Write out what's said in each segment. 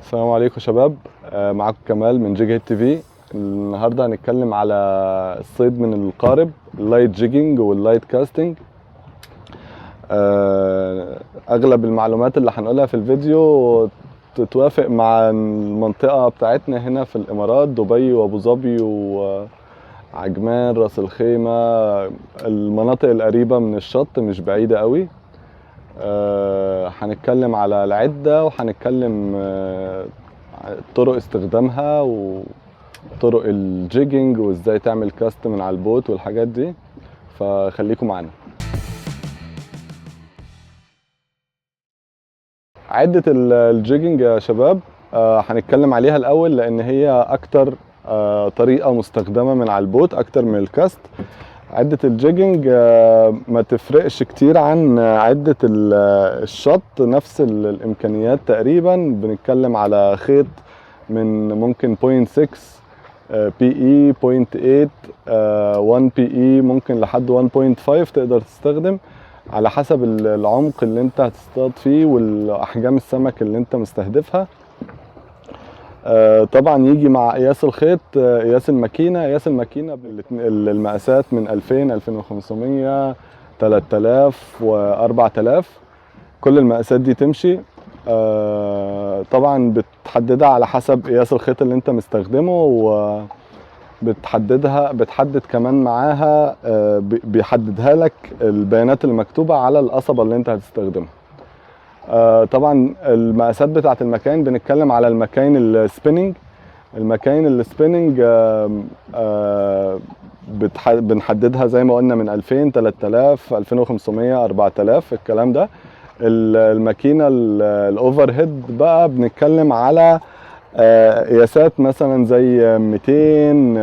السلام عليكم شباب. معاكم كمال من جيج هيد تي في. النهارده هنتكلم على الصيد من القارب، اللايت جيجنج واللايت كاستنج. اغلب المعلومات اللي هنقولها في الفيديو تتوافق مع المنطقة بتاعتنا هنا في الامارات، دبي وابو ظبي وعجمان راس الخيمة، المناطق القريبة من الشط مش بعيدة قوي. هنتكلم على العدة وهنتكلم طرق استخدامها وطرق الجيجنج وازاي تعمل كاست من على البوت والحاجات دي، فخليكم معانا. عدة الجيجنج يا شباب هنتكلم عليها الأول لأن هي أكتر طريقة مستخدمة من على البوت أكتر من الكاست. عدة الجيجنج ما تفرقش كتير عن عدة الشط، نفس الإمكانيات تقريبا. بنتكلم على خيط من ممكن 0.6 بي اي، 0.8 1 بي اي، ممكن لحد 1.5 تقدر تستخدم على حسب العمق اللي انت هتصطاد فيه والاحجام السمك اللي انت مستهدفها. طبعا يجي مع قياس الخيط قياس الماكينه. المقاسات من 2000 2500 3000 و4000، كل المقاسات دي تمشي. طبعا بتحددها على حسب قياس الخيط اللي انت مستخدمه، بتحدد كمان معاها بيحددها لك البيانات المكتوبة على القصبة اللي انت هتستخدمها. طبعا المقاسات بتاعة المكاين، بنتكلم على المكاين السبيننج. بنحددها زي ما قلنا من 2000 3000 2500 4000 الكلام ده. الماكينة الاوفر هيد بقى بنتكلم على قياسات مثلا زي 200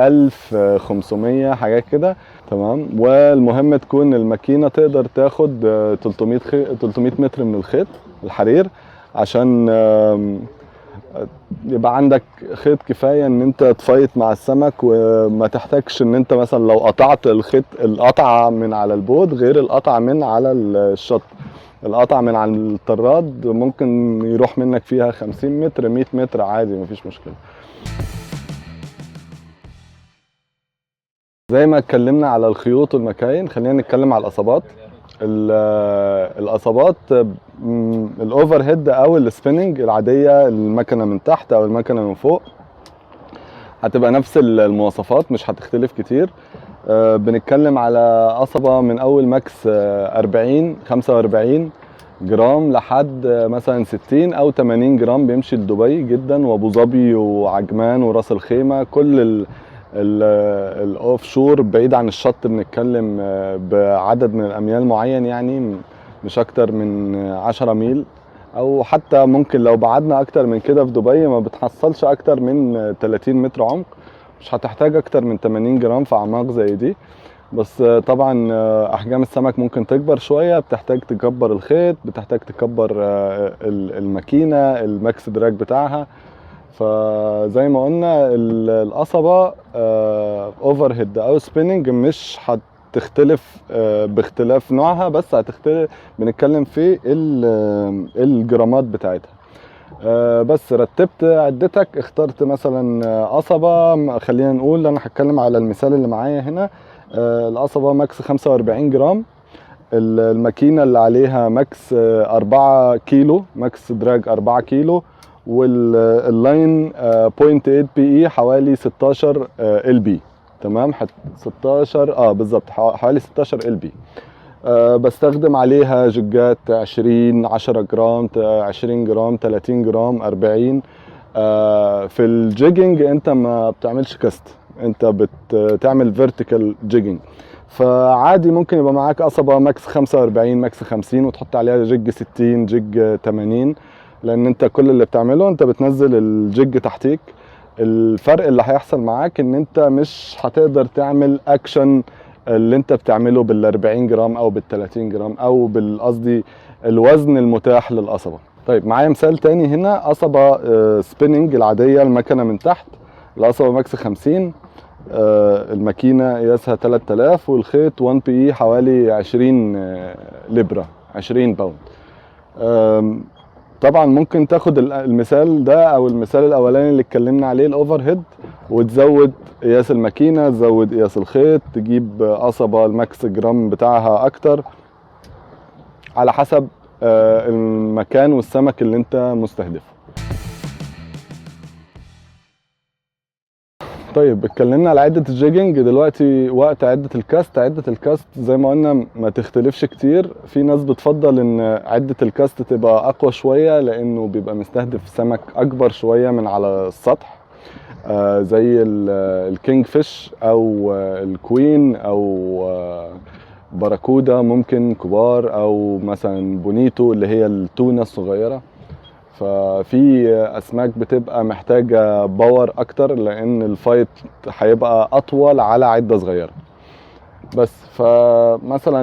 1000 500 حاجات كده، تمام. والمهم تكون الماكينة تقدر تاخد 300 متر من الخيط الحرير عشان يبقى عندك خيط كفاية ان انت تفايت مع السمك، وما تحتاجش ان انت مثلا لو قطعت القطعة من على البوت غير القطعة من على الشط. القطعة من على الطراد ممكن يروح منك فيها 50 متر 100 متر عادي، مفيش مشكلة. زي ما اتكلمنا على الخيوط والمكاين، خلينا نتكلم على القصبات. القصبات الاوفر هيد او السبيننج العادية، المكنة من تحت او المكنة من فوق، هتبقى نفس المواصفات، مش هتختلف كتير. بنتكلم على قصبة من اول ماكس 40 45 جرام لحد مثلا 60 او 80 جرام، بيمشي لدبي جدا وابو ظبي وعجمان وراس الخيمة، كل الاوف شور بعيد عن الشط. بنتكلم بعدد من الاميال معين، يعني مش اكتر من 10 ميل، او حتى ممكن لو بعدنا اكتر من كده في دبي ما بتحصلش اكتر من 30 متر عمق، مش هتحتاج اكتر من 80 جرام في اعماق زي دي. بس طبعا احجام السمك ممكن تكبر شويه، بتحتاج تكبر الخيط، بتحتاج تكبر الماكينه الماكس دراج بتاعها. فزي ما قلنا القصبه اوفر هيد او سبيننج مش هتختلف باختلاف نوعها، بس هتختلف بنتكلم في الجرامات بتاعتها. بس رتبت عدتك، اخترت مثلا قصبه، خلينا نقول انا هتكلم على المثال اللي معايا هنا. القصبة ماكس 45 جرام، الماكينة اللي عليها ماكس 4 كيلو، ماكس دراج 4 كيلو، واللاين 0.8 بي اي، حوالي 16 ال بي، تمام. 16 بالظبط، حوالي 16 ال بي. بستخدم عليها جيجات 20 10 جرام 20 جرام 30 جرام 40. في الجيجنج انت ما بتعملش كاست، انت بتعمل فيرتيكال جيجنج، فعادي ممكن يبقى معاك قصبة ماكس 45 ماكس 50 وتحط عليها جيج 60 جيج 80، لان انت كل اللي بتعمله انت بتنزل الجيج تحتيك. الفرق اللي هيحصل معاك ان انت مش هتقدر تعمل اكشن اللي انت بتعمله بال 40 جرام او بال 30 جرام او قصدي الوزن المتاح للقصبة. طيب معايا مثال تاني هنا، قصبة سبيننج العادية، المكنة من تحت، القصبة ماكس 50، الماكينة قياسها 3000، والخيط 1 بي اي حوالي 20 لبرة 20 باوند. طبعا ممكن تاخد المثال ده او المثال الاولاني اللي اتكلمنا عليه الاوفر هيد، وتزود قياس الماكينه، تزود قياس الخيط، تجيب قصبه الماكس جرام بتاعها اكتر على حسب المكان والسمك اللي انت مستهدفه. طيب اتكلمنا على عدة الجيجنج، دلوقتي وقت عدة الكاست. عدة الكاست زي ما قلنا ما تختلفش كتير. في ناس بتفضل ان عدة الكاست تبقى اقوى شوية لانه بيبقى مستهدف سمك اكبر شوية من على السطح، زي الكينج فيش او الكوين او باراكودا ممكن كبار، او مثلا بونيتو اللي هي التونة الصغيرة. ففي اسماك بتبقى محتاجة باور اكتر لان الفايت هيبقى اطول على عدة صغيرة. بس فمثلا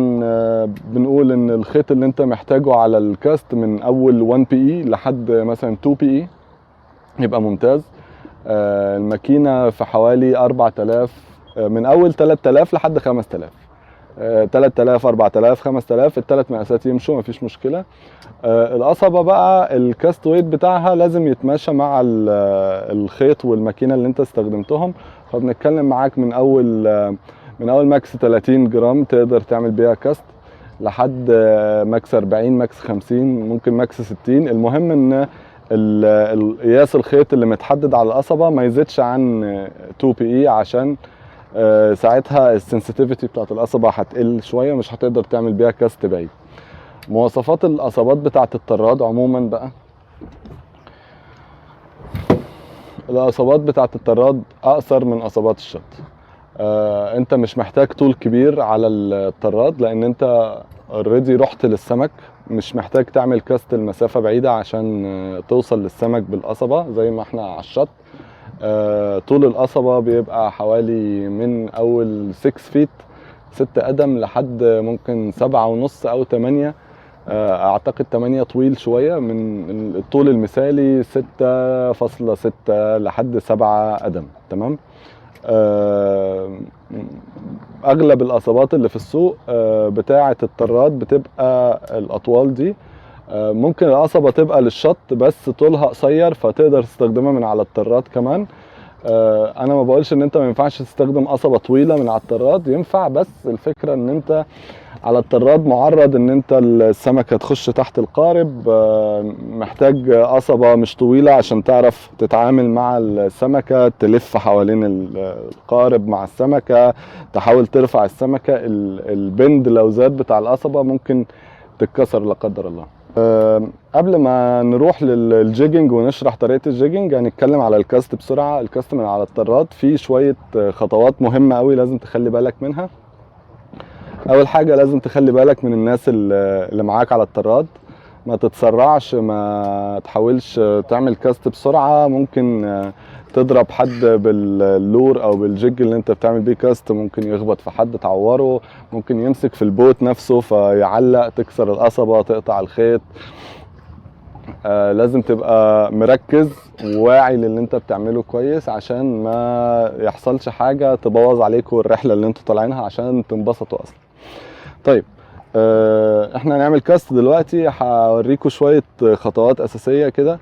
بنقول ان الخيط اللي انت محتاجه على الكاست من اول 1 بي اي لحد مثلا 2 بي اي يبقى ممتاز. الماكينة في حوالي 4000، من اول 3000 لحد 5000. 3000 4000 5000 الثلاث مقاسات يمشوا مفيش مشكله. القصبه بقى الكاست ويت بتاعها لازم يتماشى مع الخيط والماكينه اللي انت استخدمتهم. فبنتكلم معاك من اول ماكس 30 جرام تقدر تعمل بيها كاست لحد ماكس 40 ماكس 50 ممكن ماكس 60. المهم ان قياس الخيط اللي متحدد على القصبه ما يزيدش عن 2 بي اي، عشان ساعتها السنسيتيفيتي بتاعت القصبة هتقل شوية، مش هتقدر تعمل بيها كاست بعيد. مواصفات القصبات بتاعت الطراد عموما بقى، القصبات بتاعت الطراد اقصر من قصبات الشط. انت مش محتاج طول كبير على الطراد لان انت اوريدي رحت للسمك، مش محتاج تعمل كاست المسافة بعيدة عشان توصل للسمك بالقصبة زي ما احنا على الشط. طول القصبة بيبقى حوالي من أول 6 فيت 6 قدم لحد ممكن 7.5 أو 8. أعتقد 8 طويل شوية، من الطول المثالي 6.6 لحد 7 قدم. تمام. أغلب القصبات اللي في السوق بتاعة الطراد بتبقى الأطوال دي. ممكن القصبة تبقى للشط بس طولها قصير فتقدر تستخدمها من على الطراد كمان. انا ما بقولش ان انت ما ينفعش تستخدم قصبة طويلة من على الطراد، ينفع، بس الفكرة ان انت على الطراد معرض ان انت السمكة تخش تحت القارب. محتاج قصبة مش طويلة عشان تعرف تتعامل مع السمكة، تلف حوالين القارب مع السمكة، تحاول ترفع السمكة. البند لو زاد بتاع القصبة ممكن تتكسر لا قدر الله. قبل ما نروح للجيجنج ونشرح طريقة الجيجنج هنتكلم على الكاست بسرعة. الكاست من على الطراد فيه شوية خطوات مهمة قوي لازم تخلي بالك منها. اول حاجة لازم تخلي بالك من الناس اللي معاك على الطراد، ما تتسرعش، ما تحاولش تعمل كاست بسرعة. ممكن تضرب حد باللور او بالجيج اللي انت بتعمل بيه كاست، ممكن يخبط في حد تعوره، ممكن يمسك في البوت نفسه فيعلق، تكسر القصبة، تقطع الخيط. لازم تبقى مركز وواعي للي انت بتعمله كويس عشان ما يحصلش حاجة تبوظ عليكم الرحلة اللي انتوا طالعينها عشان تنبسطوا اصلا. طيب احنا هنعمل كاست دلوقتي، هوريكم شوية خطوات اساسية كده.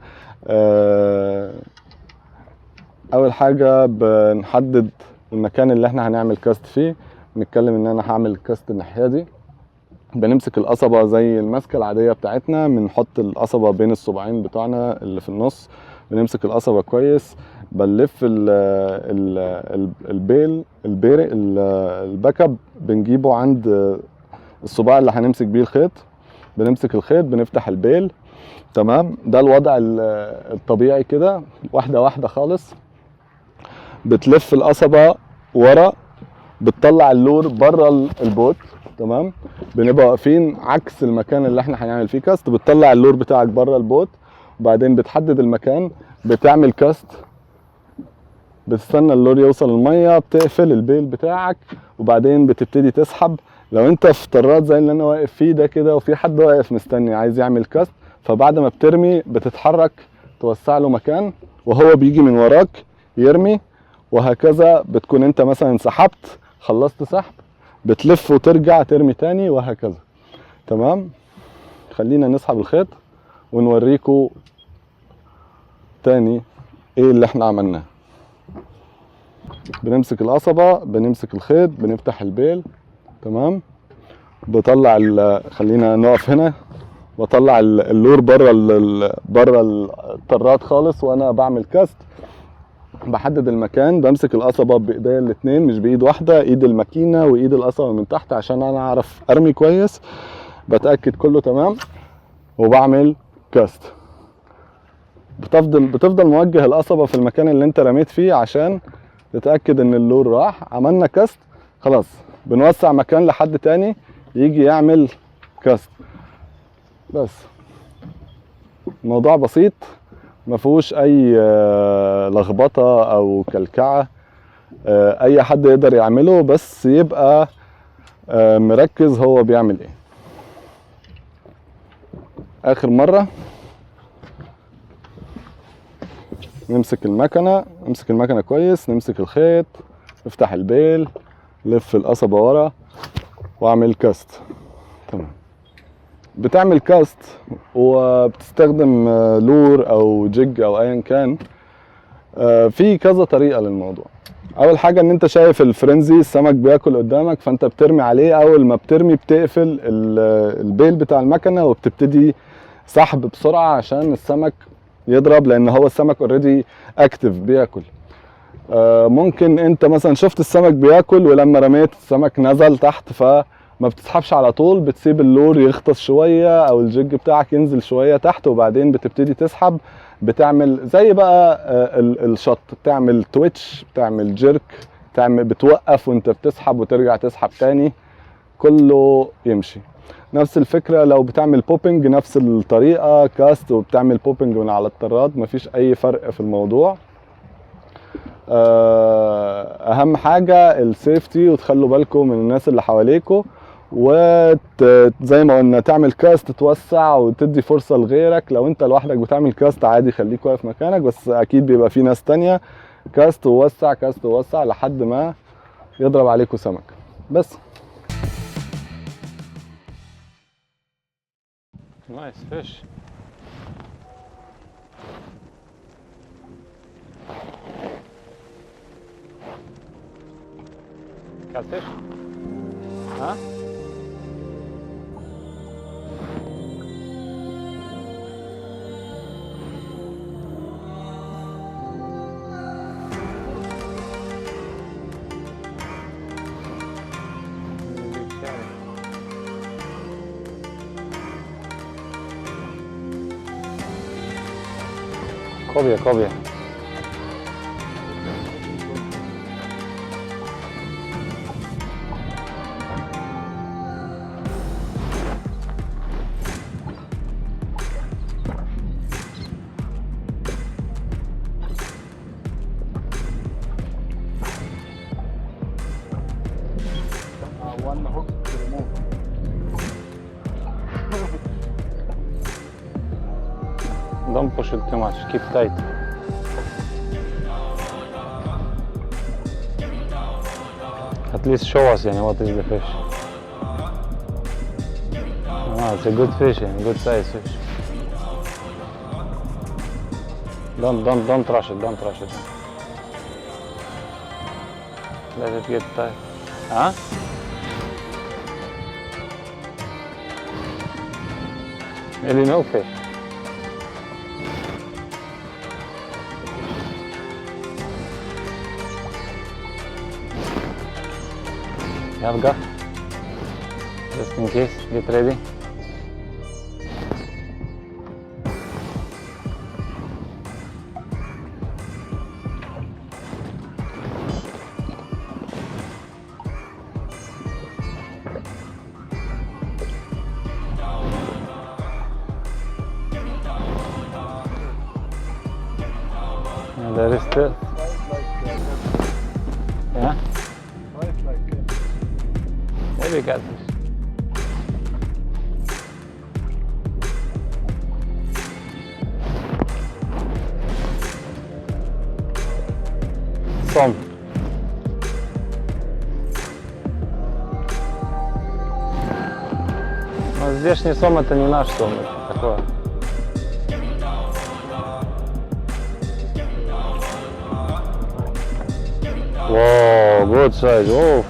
اول حاجة بنحدد المكان اللي احنا هنعمل كاست فيه. نتكلم ان انا هعمل كاست الناحية دي. بنمسك القصبة زي المسكة العادية بتاعتنا، بنحط القصبة بين الصباعين بتوعنا اللي في النص، بنمسك القصبة كويس، بنلف الباك اب بنجيبه عند الصباع اللي هنمسك بيه الخيط. بنمسك الخيط، بنفتح البيل. تمام. ده الوضع الطبيعي كده، واحدة واحدة خالص. بتلف القصبة ورا، بتطلع اللور بره البوت. تمام. بنبقى واقفين عكس المكان اللي احنا هنعمل فيه كاست، بتطلع اللور بتاعك بره البوت، وبعدين بتحدد المكان، بتعمل كاست، بتستنى اللور يوصل الميه، بتقفل البيل بتاعك، وبعدين بتبتدي تسحب. لو انت في طراد زي اللي انا واقف فيه ده كده وفي حد واقف مستني عايز يعمل كاست، فبعد ما بترمي بتتحرك توسع له مكان وهو بيجي من وراك يرمي، وهكذا. بتكون انت مثلا سحبت، خلصت سحب، بتلف وترجع ترمي تاني، وهكذا. تمام. خلينا نسحب الخيط ونوريكم تاني ايه اللي احنا عملناه. بنمسك القصبة، بنمسك الخيط، بنفتح البيل، تمام. بطلع خلينا نقف هنا، بطلع اللور بره الطراد خالص وانا بعمل كاست. بحدد المكان، بمسك القصبة بايديا الاتنين مش بايد واحدة، ايد الماكينة وايد القصبة من تحت عشان انا اعرف ارمي كويس. بتأكد كله تمام وبعمل كاست. بتفضل موجه القصبة في المكان اللي انت رميت فيه عشان تتأكد ان اللور راح. عملنا كاست خلاص، بنوسع مكان لحد تاني يجي يعمل كاست. بس الموضوع بسيط، ما فيهوش اي لخبطة او كلكعة. اي حد يقدر يعمله، بس يبقى مركز هو بيعمل ايه. اخر مرة نمسك المكنة كويس، نمسك الخيط، نفتح البيل، لف القصبة ورا واعمل كاست. تمام. بتعمل كاست وبتستخدم لور او جيج او ايا كان. في كذا طريقة للموضوع. اول حاجة ان انت شايف الفرنزي، السمك بياكل قدامك، فانت بترمي عليه. اول ما بترمي بتقفل البيل بتاع المكنة وبتبتدي سحب بسرعة عشان السمك يضرب، لان هو السمك اوريدي اكتف بياكل. ممكن انت مثلا شفت السمك بياكل ولما رميت السمك نزل تحت، فما بتسحبش على طول، بتسيب اللور يغطس شوية او الجيج بتاعك ينزل شوية تحت وبعدين بتبتدي تسحب. بتعمل زي بقى الشط، بتعمل تويتش، بتعمل جيرك، بتوقف وانت بتسحب وترجع تسحب تاني، كله يمشي. نفس الفكرة لو بتعمل بوبينج، نفس الطريقة، كاست وبتعمل بوبينج من على الطراد، مفيش اي فرق في الموضوع. اهم حاجة السيفتي، وتخلوا بالكم من الناس اللي حواليكوا، وزي ما قلنا تعمل كاست توسع وتدي فرصة لغيرك. لو انت لوحدك بتعمل كاست عادي خليك واقف مكانك، بس اكيد بيبقى في ناس تانية. كاست ووسع، كاست ووسع لحد ما يضرب عليكوا سمك. بس نايس فيش. كاتفيش؟ ها؟ كوبيا one hook to remove. Don't push it too much, keep tight. At least show us what is the fish. Oh, it's a good fish, good size fish. Don't rush it, don't rush it. Let it get tight. Huh? Really no fish. You have got? Just in case, get ready. And there is still. Yeah? Maybe catfish. Сом. Но здешний сом это не наш сом, это такое. Whoa, good size. Whoa.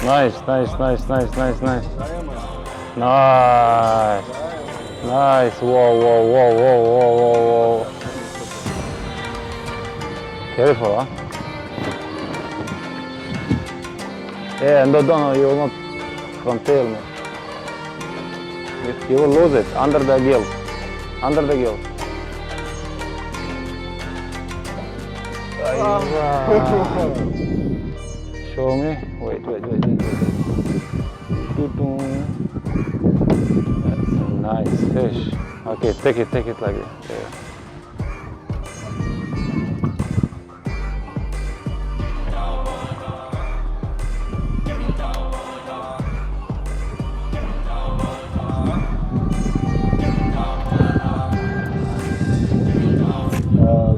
Nice, nice, nice, nice, nice, nice. Nice. Nice. Whoa, whoa, whoa, whoa, whoa, whoa, whoa. Careful, huh? Yeah, and don't, you will not frontail me. You will lose it under the gill. Under the gill. Show me. Wait. That's a nice fish. Okay, take it like this. Yeah.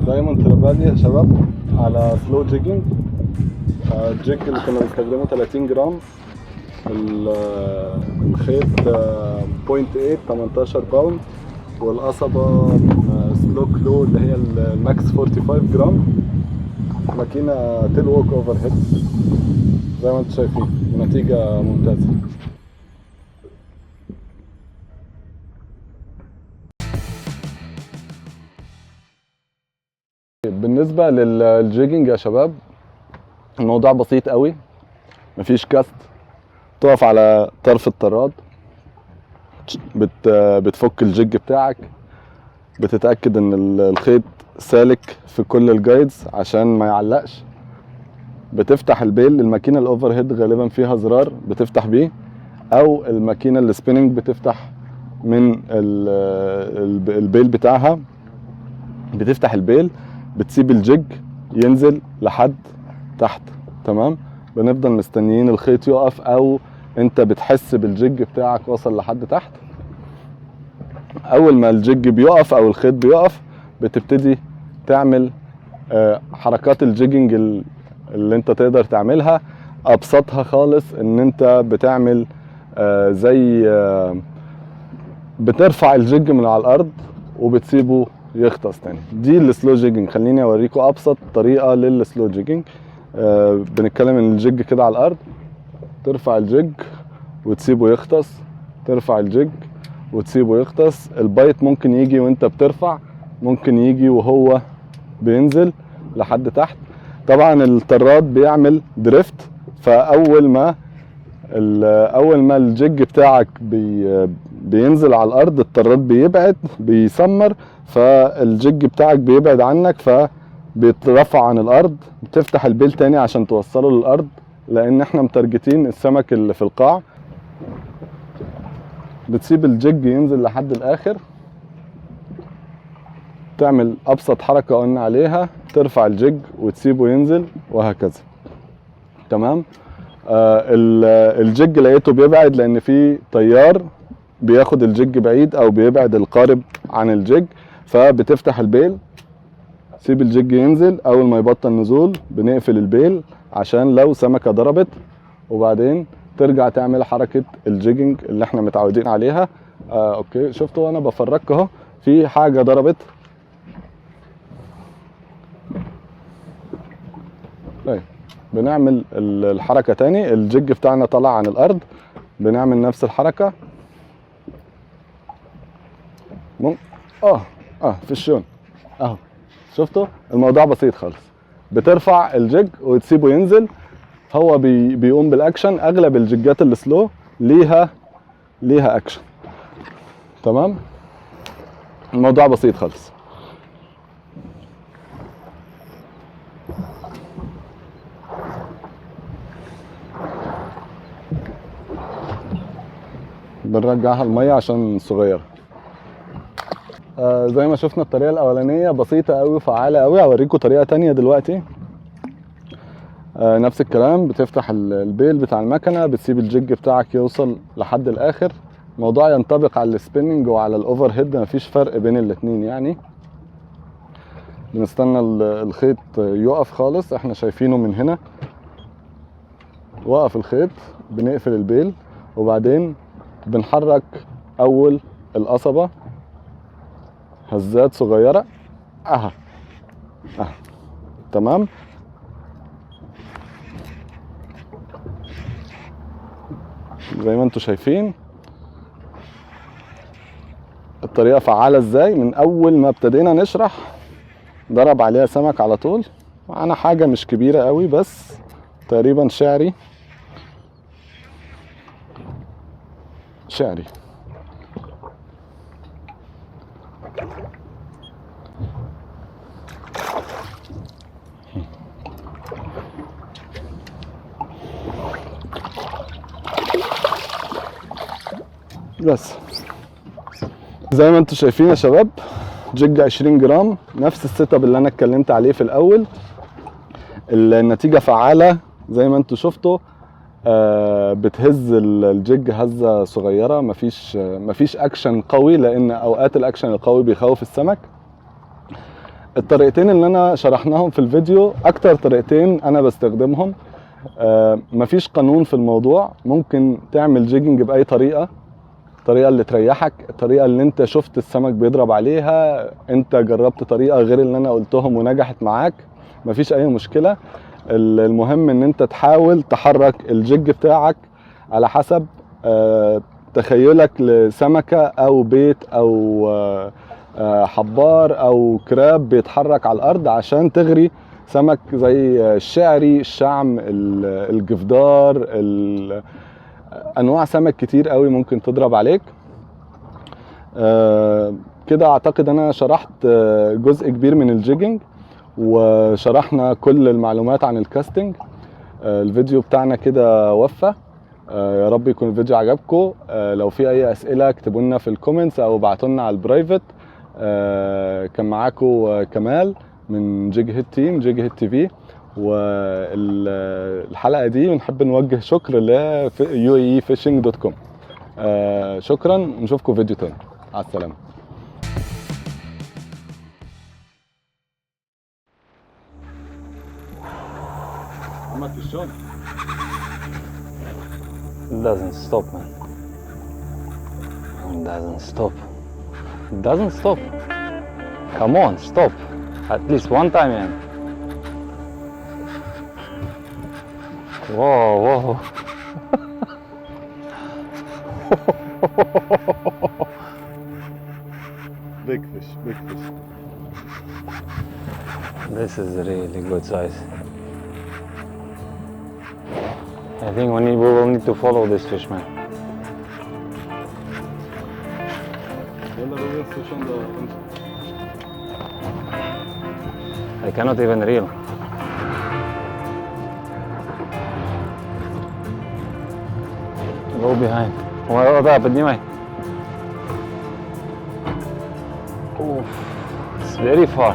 دايموند ترابادي يا شباب على سلو جيجنج. الجيج اللي كنا بنستخدمه 30 جرام، الخيط 0.8 18 باوند، والقصبة سلو كلو اللي هي الماكس 45 جرام. ماكينة تيل ووك اوفر هيد زي ما انتم شايفين، نتيجة ممتازة. بالنسبة للجيجنج يا شباب الموضوع بسيط قوي، مفيش كاست. تقف على طرف الطراد، بتفك الجيج بتاعك، بتتأكد ان الخيط سالك في كل الجايدز عشان ما يعلقش. بتفتح البيل، الماكينة الاوفر هيد غالبا فيها زرار بتفتح بيه، او الماكينة السبيننج بتفتح من البيل بتاعها. بتفتح البيل، بتسيب الجيج ينزل لحد تحت. تمام، بنفضل مستنيين الخيط يقف، او انت بتحس بالجيج بتاعك وصل لحد تحت. اول ما الجيج بيقف او الخيط بيقف بتبتدي تعمل حركات الجيجنج اللي انت تقدر تعملها. ابسطها خالص ان انت بتعمل زي بترفع الجيج من على الارض وبتسيبه يغطس تاني. دي السلو جيجنج. خليني اوريكم ابسط طريقه للسلو جيجنج. بنتكلم ان الجيج كده على الارض، ترفع الجيج وتسيبه يغطس، ترفع الجيج وتسيبه يغطس. البايت ممكن يجي وانت بترفع، ممكن يجي وهو بينزل لحد تحت. طبعا الطراد بيعمل دريفت، فاول ما الجيج بتاعك بينزل على الارض الطراد بيبعد، بيسمر، فالجيج بتاعك بيبعد عنك فبيترفع عن الارض. بتفتح البيل تاني عشان توصله للارض، لان احنا مترجتين السمك اللي في القاع. بتسيب الجيج ينزل لحد الاخر، تعمل ابسط حركه قلنا عليها، ترفع الجيج وتسيبه ينزل، وهكذا. تمام. الجيج لقيته بيبعد لان في تيار بياخد الجيج بعيد او بيبعد القارب عن الجيج، فبتفتح البيل، سيب الجيج ينزل. اول ما يبطل نزول بنقفل البيل عشان لو سمكه ضربت، وبعدين ترجع تعمل حركه الجيجنج اللي احنا متعودين عليها. اوكي، شفتوا وانا بفرجك اهو في حاجه ضربت. طيب بنعمل الحركه تاني، الجيج بتاعنا طلع عن الارض، بنعمل نفس الحركه. في الشون اهو. شفتوا الموضوع بسيط خالص. بترفع الجيج وتسيبه ينزل، هو بيقوم بالاكشن. اغلب الجيجات السلو ليها اكشن. تمام، الموضوع بسيط خالص. بنرجعها الميه عشان صغيره. زي ما شفنا الطريقه الاولانيه بسيطه قوي وفعاله قوي. هوريكم طريقه تانية دلوقتي. نفس الكلام، بتفتح البيل بتاع المكنه، بتسيب الجيج بتاعك يوصل لحد الاخر. الموضوع ينطبق على السبيننج وعلى الاوفر هيد، مفيش فرق بين الاتنين يعني. بنستنى الخيط يقف خالص، احنا شايفينه من هنا. وقف الخيط، بنقفل البيل، وبعدين بنحرك اول القصبه هزات صغيره. تمام. زي ما انتم شايفين الطريقة فعالة ازاي. من اول ما ابتدينا نشرح ضرب عليها سمك على طول. معانا حاجة مش كبيرة قوي بس تقريبا شعري. بس زي ما انتم شايفين يا شباب، جيج 20 جرام، نفس السيت اب اللي انا اتكلمت عليه في الاول. النتيجة فعالة زي ما انتم شفتوا. بتهز الجيج هزة صغيرة، مفيش اكشن قوي، لان اوقات الاكشن القوي بيخوف السمك. الطريقتين اللي انا شرحناهم في الفيديو اكتر طريقتين انا بستخدمهم. مفيش قانون في الموضوع، ممكن تعمل جيجنج باي طريقة، الطريقة اللي تريحك، الطريقة اللي انت شفت السمك بيضرب عليها، انت جربت طريقة غير اللي انا قلتهم ونجحت معاك، مفيش اي مشكلة. المهم ان انت تحاول تحرك الجيج بتاعك على حسب تخيلك لسمكة او بيت او حبار او كراب بيتحرك على الارض عشان تغري سمك زي الشعري، الشعم، الجفدار، انواع سمك كتير قوي ممكن تضرب عليك. كده اعتقد انا شرحت جزء كبير من الجيجنج، وشرحنا كل المعلومات عن الكاستنج. الفيديو بتاعنا كده وفى. يا رب يكون الفيديو عجبكم. لو في اي اسئله اكتبوا لنا في الكومنتس او ابعتوا لنا على البرايفت. كان معاكم كمال من جيج هيد تيم، جيج هيد تي في. والحلقه دي بنحب نوجه شكر ل UAEfishing.com. شكرا، نشوفكم فيديو تاني. على السلامه. It doesn't stop, man. It doesn't stop. It doesn't stop. Come on, stop. At least one time, man. Whoa, whoa. Big fish, big fish. This is a really good size. I think we will need to follow this fish, man. I cannot even reel. Go behind. Well, that, but anyway. Oof, it's very far.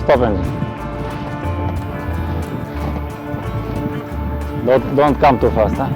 Stop engine. Don't come too fast, huh?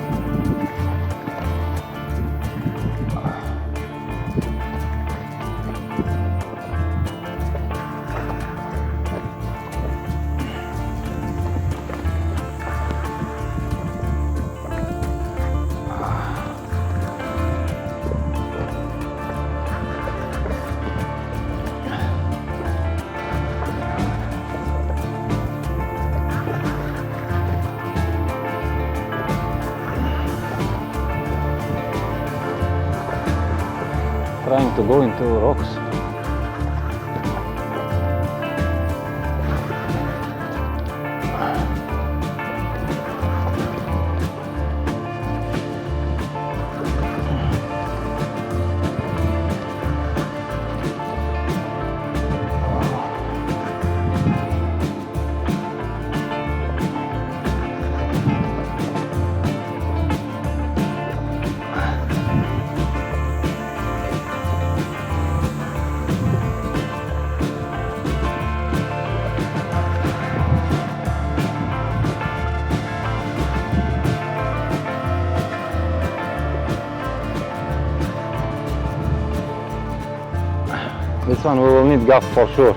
Trying to go into rocks. This one we will need gas for sure.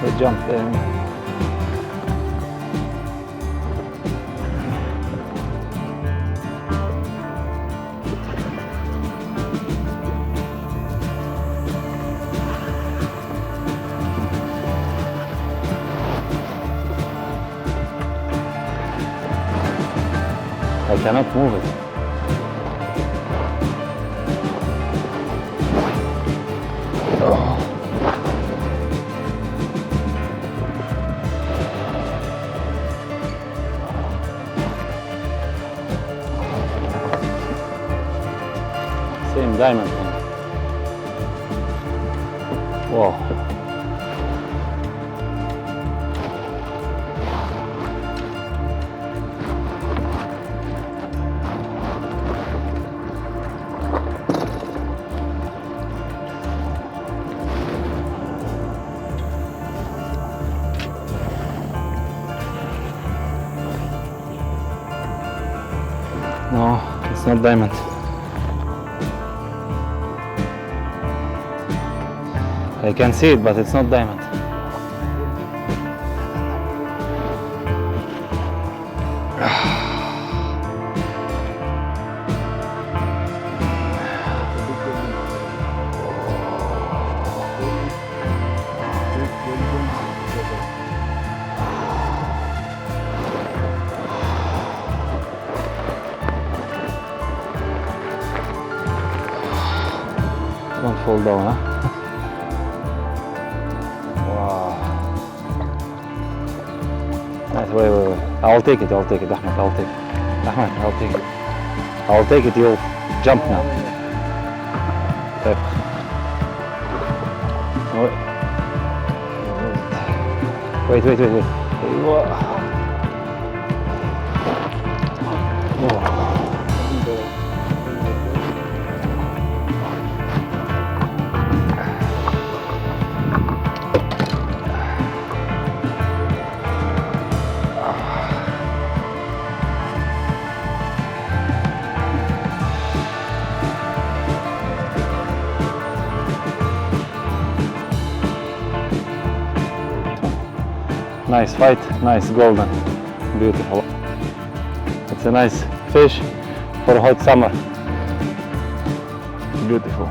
They jumped in. I cannot move it. Same diamond thing. Whoa. No, it's not diamond. I can see it, but it's not diamond. Don't fall down, huh? Wow. Nice, wait. I'll take it, Ahmed, I'll take it. Ahmed, I'll take it. I'll take it, you'll jump now. طيب. Wait. أيوة. Nice fight, nice golden, beautiful. It's a nice fish for hot summer. Beautiful.